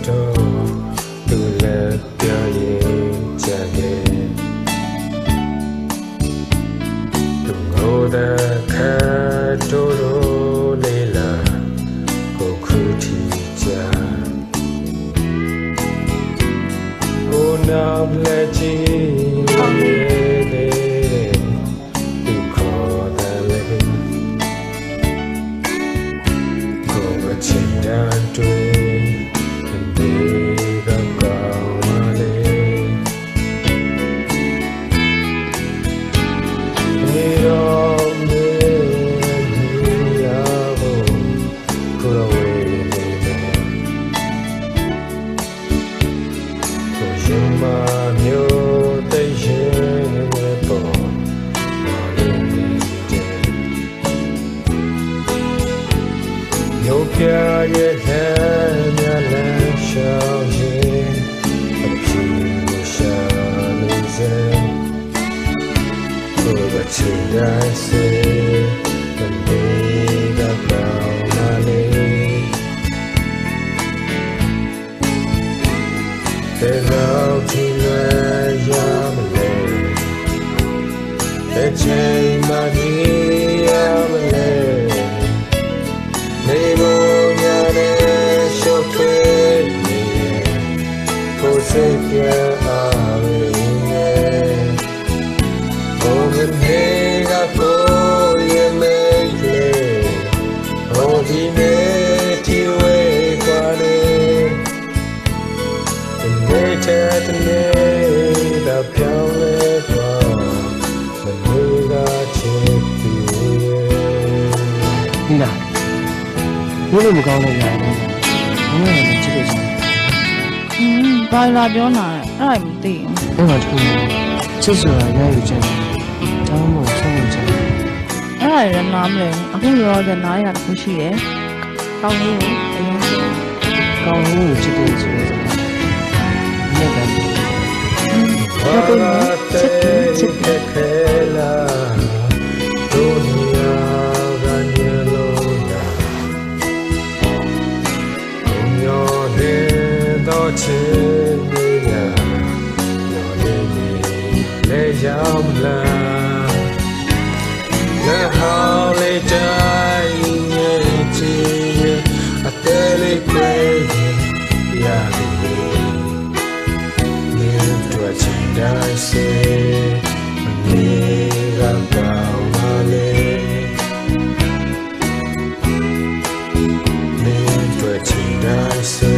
သူလည်းပြောရင်ကြတယ်သူငိုတဲ့ခါတို့လေးလာကိုခုတီကြကိုနာလက်ချီသူခေါ်တယ်လေကိုမချင်တဲ့တွေ့ပြရဲ့တဲ့မြလန်းရှောင်းရင်အဖြူရှာလို့စဲကိုယ်ကချင်တဲ့စေတည်းကကောင်းမလေးတဲ့တော့ချင်ရရမလဲတဲ့ချိန်မှဒီရမလဲနေမို့ညာနဲ့ရှုပ်ထွေးနေကိုစိတ်ပြအားရင်းကိုမနေကကိုရဲ့မေးလေဟောဒီမေးတီဝဲကွာလေဒီမေးတဲ့နေတော့ပြောင်းလဲကွာမလို့ကချစ်သူရဲ့နာဘယ်လိုမကောင်းလဲညာလဲဘယ်လိုလဲချစ်လို့ရှိရင်ဘာလာပြောနာလဲအဲ့ဒါမသိဘူးဘယ်မှာတခုချစ်ဆိုတာရရချင်တယ်တောင်းဖို့ဆုံးမချင်တယ်အဲ့ဒါလည်းနားမလဲအခုရောတဲ့နားရတခုရှိတယ်ကောင်းလေးကိုအရင်ချစ်ကောင်းလေးကိုချစ်တယ်ဆိုတော့မြတ်တယ်ဘာလို့ချစ်တယ်ခဲလာတို့ညာကညလုံးလာညောတဲ့တော့ချစ်နေရညောနေလေရောက်လာလက်ဟောင်းလေးတိုင်းရဲ့ချစ်အသေးလေးခွဲရတယ်နေတော့ချင်တယ်စေနေကကောင်းပါလေနေတော့ချင်တယ်စေ